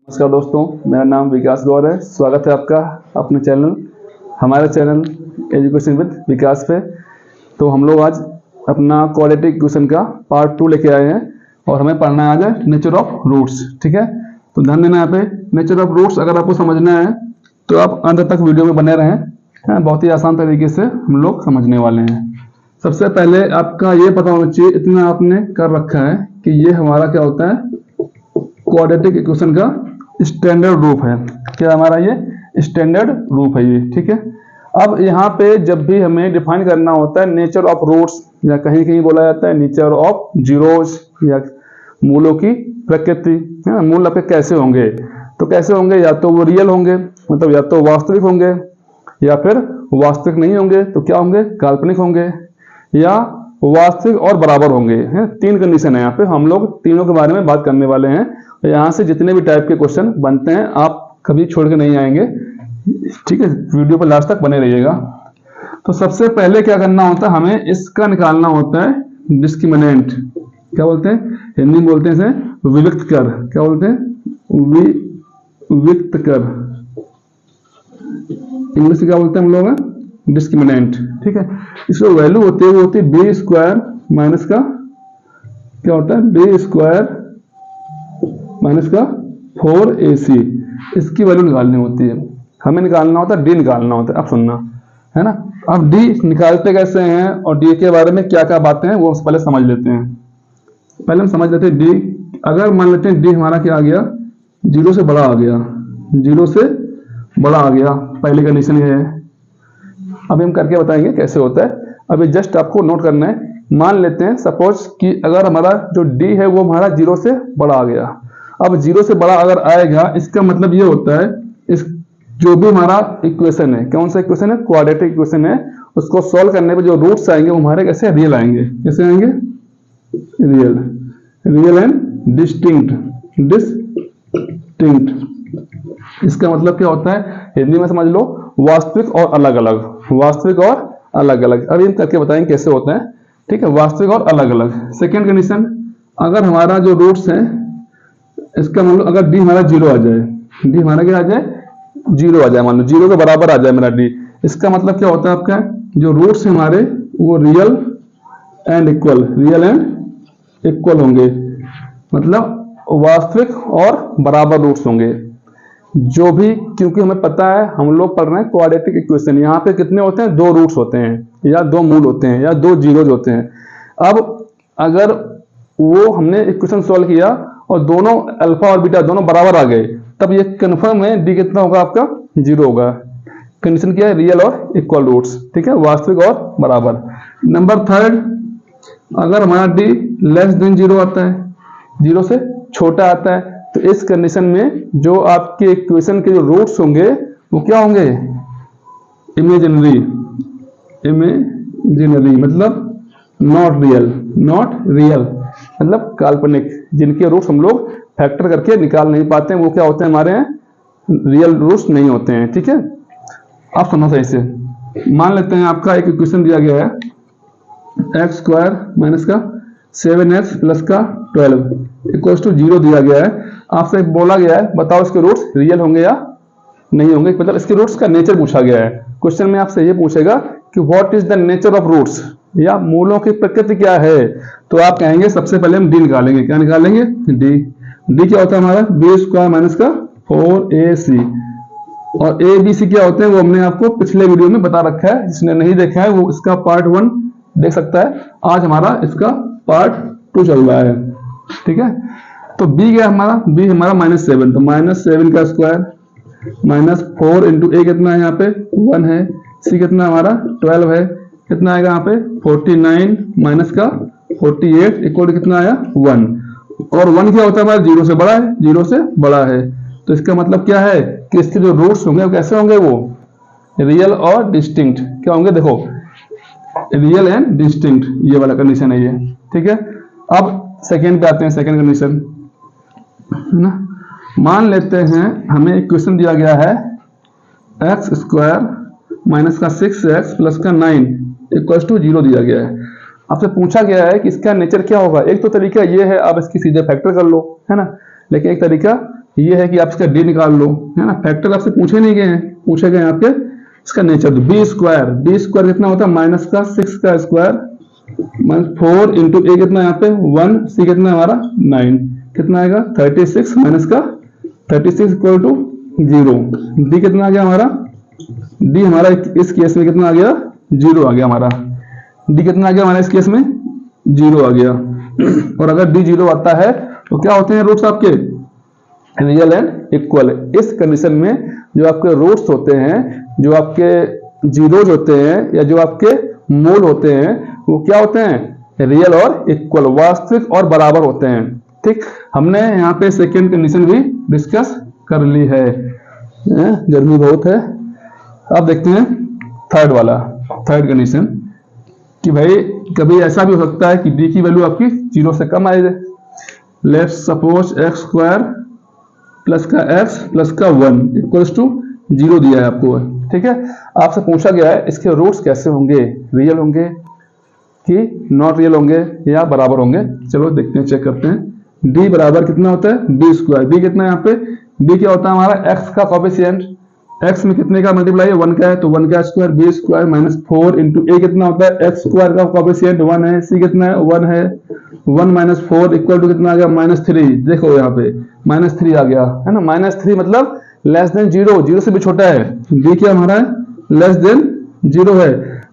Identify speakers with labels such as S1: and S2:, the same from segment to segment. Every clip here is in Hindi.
S1: नमस्कार दोस्तों, मेरा नाम विकास गौर है। स्वागत है आपका अपने हमारे चैनल एजुकेशन विद विकास पे। तो हम लोग आज अपना क्वाड्रेटिक इक्वेशन का पार्ट 2 लेके आए हैं और हमें पढ़ना है आज नेचर ऑफ रूट्स। ठीक है, तो ध्यान देना यहाँ पे नेचर ऑफ रूट्स अगर आपको समझना है तो आप अंत तक वीडियो में बने रहें। बहुत ही आसान तरीके से हम लोग समझने वाले हैं। सबसे पहले आपका ये पता होना चाहिए, इतना आपने कर रखा है कि ये हमारा क्या होता है, क्वाड्रेटिक इक्वेशन का स्टैंडर्ड रूप है। क्या हमारा ये स्टैंडर्ड रूप है ये। ठीक है, अब यहाँ पे जब भी हमें डिफाइन करना होता है नेचर ऑफ रूट्स, या कहीं कहीं बोला जाता है नेचर ऑफ जीरोस, या मूलों की प्रकृति, मूल आपके कैसे होंगे, तो कैसे होंगे, या तो वो रियल होंगे, मतलब या तो वास्तविक होंगे, या फिर वास्तविक नहीं होंगे तो क्या होंगे, काल्पनिक होंगे, या वास्तविक और बराबर होंगे। हैं, 3 कंडीशन है यहाँ पे। हम लोग तीनों के बारे में बात करने वाले हैं। यहाँ से जितने भी टाइप के क्वेश्चन बनते हैं आप कभी छोड़ के नहीं आएंगे। ठीक है, वीडियो पर लास्ट तक बने रहिएगा। तो सबसे पहले क्या करना होता है, हमें इसका निकालना होता है डिस्क्रिमिनेंट। क्या बोलते हैं, हिंदी में बोलते हैं इसे विविक्त कर। क्या बोलते हैं, विविक्त कर। इंग्लिश में क्या बोलते हैं हम लोग, डिस्क्रिमिनेंट। ठीक है, इसको वैल्यू होती है, वो होती है बी स्क्वायर माइनस का क्या होता है, बी स्क्वायर माइनस का 4ac। इसकी वैल्यू निकालनी होती है, हमें निकालना होता है डी निकालना होता है। अब सुनना है ना, अब डी निकालते कैसे हैं और डी के बारे में क्या क्या बातें हैं वो पहले समझ लेते हैं। पहले हम समझ लेते हैं डी। अगर मान लेते हैं डी हमारा क्या आ गया, 0 से बड़ा आ गया, 0 से बड़ा आ गया, पहली कंडीशन ये है। अभी हम करके बताएंगे कैसे होता है। अभी जस्ट आपको नोट करना है। मान लेते हैं सपोज कि अगर हमारा जो डी है वो हमारा 0 से बड़ा आ गया। अब 0 से बड़ा अगर आएगा, इसका मतलब ये होता है इस जो भी हमारा इक्वेशन है, कौन सा इक्वेशन है, क्वाड्रेटिक इक्वेशन है, उसको सॉल्व करने पे जो रूट्स आएंगे वो हमारे कैसे, रियल आएंगे। कैसे आएंगे, रियल, रियल एंड डिस्टिंक्ट। इसका मतलब क्या होता है, हिंदी में समझ लो वास्तविक और अलग अलग, वास्तविक और अलग अलग। अभी हम करके बताएंगे कैसे होता है। ठीक है, वास्तविक और अलग अलग। सेकेंड कंडीशन, अगर हमारा जो रूट्स है, इसका मतलब अगर डी हमारा 0 आ जाए, डी हमारा क्या आ जाए, 0 आ जाए, मान लो 0 के बराबर आ जाए मेरा डी, इसका मतलब क्या होता है, आपका जो रूट्स है हमारे वो real and equal, real and equal होंगे, मतलब वास्तविक और बराबर रूट्स होंगे। जो भी, क्योंकि हमें पता है हम लोग पढ़ रहे हैं क्वाड्रेटिक इक्वेशन, यहाँ पे कितने होते हैं, 2 रूट्स होते हैं, या 2 मूल होते हैं, या 2 जीरोज होते हैं। अब अगर वो हमने इक्वेशन सॉल्व किया और दोनों अल्फा और बीटा दोनों बराबर आ गए, तब ये कन्फर्म है डी कितना होगा, आपका 0 होगा। कंडीशन क्या है, रियल और इक्वल रूट्स। ठीक है, वास्तविक और बराबर। नंबर 3, अगर हमारा डी लेस देन 0 आता है, 0 से छोटा आता है, तो इस कंडीशन में जो आपके इक्वेशन के जो रूट्स होंगे वो क्या होंगे, इमेजिनरी, मतलब नॉट रियल, नॉट रियल मतलब काल्पनिक, जिनके रूट्स हम लोग फैक्टर करके निकाल नहीं पाते हैं, वो क्या होते हैं, हमारे रियल रूट्स नहीं होते हैं। ठीक है, आप सुनो सही से। मान लेते हैं आपका एक इक्वेशन दिया गया है, एक्स स्क्वायर माइनस का 7x प्लस का 12 इक्वल्स टू 0 दिया गया है। आपसे बोला गया है बताओ इसके रूट्स रियल होंगे या नहीं होंगे, मतलब इसके रूट्स का नेचर पूछा गया है। क्वेश्चन में आपसे ये पूछेगा कि what is the nature of roots, या मूलों की प्रकृति क्या है। तो आप कहेंगे सबसे पहले हम डी निकालेंगे। क्या निकालेंगे, डी। डी क्या होता है हमारा, बी स्क्वायर माइनस का 4ac। और ए बी सी क्या होते हैं वो हमने आपको पिछले वीडियो में बता रखा है, जिसने नहीं देखा है वो इसका पार्ट 1 देख सकता है। आज हमारा इसका पार्ट 2 चल रहा है। ठीक है, तो बी क्या हमारा, बी हमारा -7, तो -7 का स्क्वायर माइनस 4 इंटू ए कितना है यहाँ पे 1 है, सी कितना हमारा 12 है, कितना आएगा यहाँ पे 49 माइनस का 48 इक्वल कितना आया 1। और 1 क्या होता है हमारा, 0 से बड़ा है, 0 से बड़ा है। तो इसका मतलब क्या है कि इसके जो रूट्स होंगे वो कैसे होंगे, वो रियल और डिस्टिंक्ट। क्या होंगे, देखो रियल एंड डिस्टिंक्ट, ये वाला कंडीशन है ये। ठीक है, अब सेकेंड पे आते हैं। सेकेंड कंडीशन है ना, मान लेते हैं हमें इक्वेशन दिया गया है एक्स स्क्वायर माइनस का 6x प्लस का 9 इक्वल्स टू 0 दिया गया है। आपसे पूछा गया है कि इसका नेचर क्या होगा। एक तो तरीका ये है आप इसकी सीधे फैक्टर कर लो, है ना, लेकिन एक तरीका ये है कि आप इसका डी निकाल लो, है ना। फैक्टर आपसे पूछे नहीं गए हैं, पूछे गए आपके इसका नेचर। बी स्क्वायर कितना होता है माइनस का 6 का स्क्वायर माइनस 4 इंटू ए कितना यहाँ पे 1, सी कितना हमारा 9, कितना आएगा 36 माइनस का 36 इक्वल टू 0। डी कितना आ गया हमारा, डी हमारा इस केस में कितना आ गया 0 आ गया हमारा। डी कितना आ गया हमारा इस केस में 0 आ गया। और अगर डी 0 आता है तो क्या होते हैं रूट्स आपके रियल एंड इक्वल। इस कंडीशन में जो आपके रूट्स होते हैं, जो आपके जीरोज होते हैं या जो आपके मूल होते हैं वो क्या होते हैं रियल और इक्वल, वास्तविक और बराबर होते हैं। ठीक, हमने यहाँ पे सेकेंड कंडीशन भी डिस्कस कर ली है। गर्मी बहुत है। अब देखते हैं थर्ड कंडीशन कि भाई कभी ऐसा भी हो सकता है कि डी की वैल्यू आपकी 0 से कम आए। Let's suppose x square plus का एक्स प्लस का 1 इक्वल्स टू 0 दिया है आपको, ठीक है। आपसे पूछा गया है इसके रूट्स कैसे होंगे, रियल होंगे कि नॉट रियल होंगे या बराबर होंगे। चलो देखते हैं, चेक करते हैं। डी बराबर कितना होता है बी स्क्वायर। बी कितना है यहाँ पे, बी क्या होता है हमारा एक्स का कॉफिशिएंट। एक्स में कितने का मल्टीप्लाई है 1 का है तो 1 का square B square minus 4 into A कितना होता है एक्स स्क्वायर का कॉफिशिएंट 1 है, सी कितना है 1 है, 1 माइनस 4 इक्वल टू कितना आ गया -3। देखो यहाँ पे -3 आ गया है ना। -3 मतलब लेस देन 0, 0 से भी छोटा है। डी क्या हमारा है लेस देन 0 है।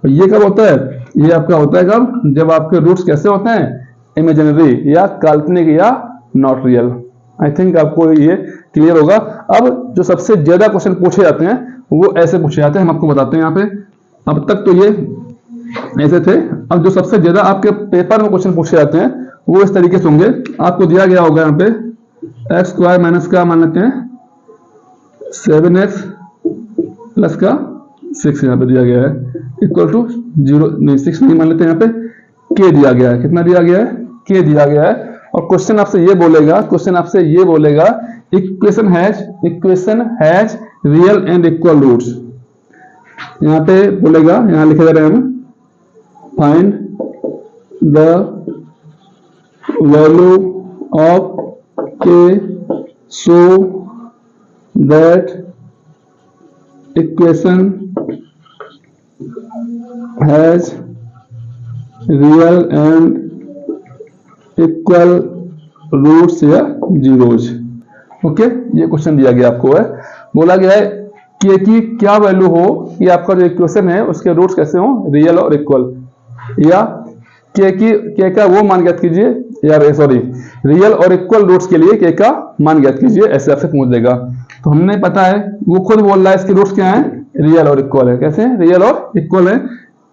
S1: ये कब होता है, ये आपका होता है कब, जब आपके रूट्स कैसे होते हैं इमेजिनरी या काल्पनिक या नॉट रियल। आई थिंक आपको ये क्लियर होगा। अब जो सबसे ज्यादा क्वेश्चन पूछे जाते हैं वो ऐसे पूछे जाते हैं, हम आपको बताते हैं यहाँ पे। अब तक तो ये ऐसे थे, अब जो सबसे ज्यादा आपके पेपर में क्वेश्चन पूछे जाते हैं वो इस तरीके से होंगे। आपको दिया गया होगा यहाँ पे एक्स स्क्वायर माइनस का मान लेते हैं 7x प्लस का 6 यहाँ पे दिया गया है इक्वल टू 0 नहीं 6 नहीं मान लेते हैं, यहाँ पे k दिया गया है। कितना दिया गया है k दिया गया है। और क्वेश्चन आपसे ये बोलेगा equation has real and equal roots. यहाँ पे बोलेगा, यहाँ लिखे जा रहे हैं हम find the value of k so that equation has real and equal roots या जीरोज। ओके, ये क्वेश्चन दिया गया आपको है। बोला गया है k की क्या वैल्यू हो कि आपका जो इक्वेशन है उसके रूट्स कैसे हो रियल और इक्वल, या k का वो मान ज्ञात कीजिए, या सॉरी रियल और इक्वल रूट्स के लिए k का मान ज्ञात कीजिए, ऐसे आपसे पूछ देगा। तो हमने पता है, वो खुद बोल रहा है इसके रूट्स क्या है रियल और इक्वल है। कैसे है रियल और इक्वल है।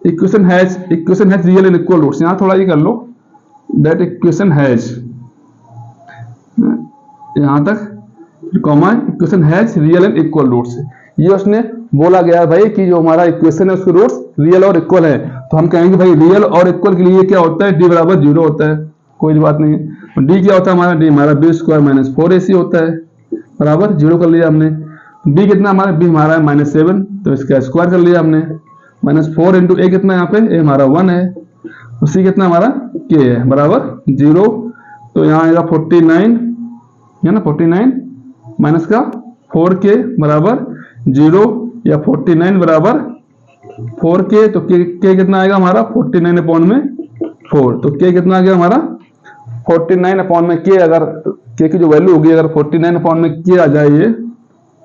S1: Equation has real and equal roots. यहाँ थोड़ा ये कर लो दैट इक्वेशन हैज, यहां तक comma equation has real and equal roots. ये उसने बोला गया है भाई कि जो हमारा इक्वेशन है उसके रूट्स रियल और इक्वल है। तो हम कहेंगे भाई रियल और इक्वल के लिए क्या होता है डी बराबर 0 होता है, कोई बात नहीं है। डी क्या होता है हमारा, डी हमारा बी स्क्वायर माइनस 4ac होता है, बराबर 0 कर लिया हमने। बी कितना हमारा, बी हमारा है -7 तो इसका स्क्वायर कर लिया हमने, -4 इंटू ए कितना यहाँ पे ए हमारा 1 है, सी कितना हमारा k है बराबर 0। तो यहाँ आएगा 49 है ना, 49 माइनस का 4k बराबर 0 या 49 बराबर 4k। तो k कितना आएगा हमारा 49 अपॉन में 4, तो k कितना आ गया हमारा 49 अपॉन में k। अगर k की जो वैल्यू होगी अगर 49 अपॉन में k आ जाए ये है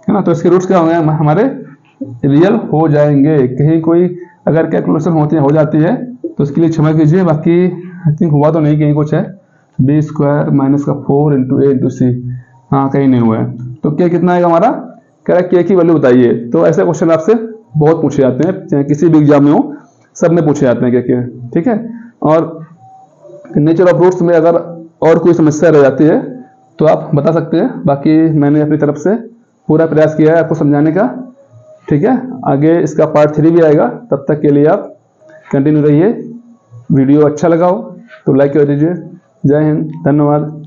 S1: ना, तो इसके रूट्स क्या होंगे हमारे रियल हो जाएंगे। कहीं कोई अगर कैलकुलेशन हो जाती है तो इसके लिए क्षमा कीजिए, बाकी आई थिंक हुआ तो नहीं, कहीं कुछ है बी स्क्वायर माइनस का 4 इंटू ए इंटू सी, हाँ कहीं नहीं हुआ है। तो k कितना आएगा हमारा, कह रहा है k की वैल्यू बताइए। तो ऐसे क्वेश्चन आपसे बहुत पूछे जाते हैं, चाहे किसी भी एग्जाम में हो सब में पूछे जाते हैं k, ठीक है। और नेचर ऑफ रूट्स में अगर और कोई समस्या रह जाती है तो आप बता सकते हैं, बाकी मैंने अपनी तरफ से पूरा प्रयास किया है आपको समझाने का, ठीक है। आगे इसका पार्ट 3 भी आएगा, तब तक के लिए आप कंटिन्यू रहिए। वीडियो अच्छा लगा हो तो लाइक कर दीजिए। जय हिंद, धन्यवाद।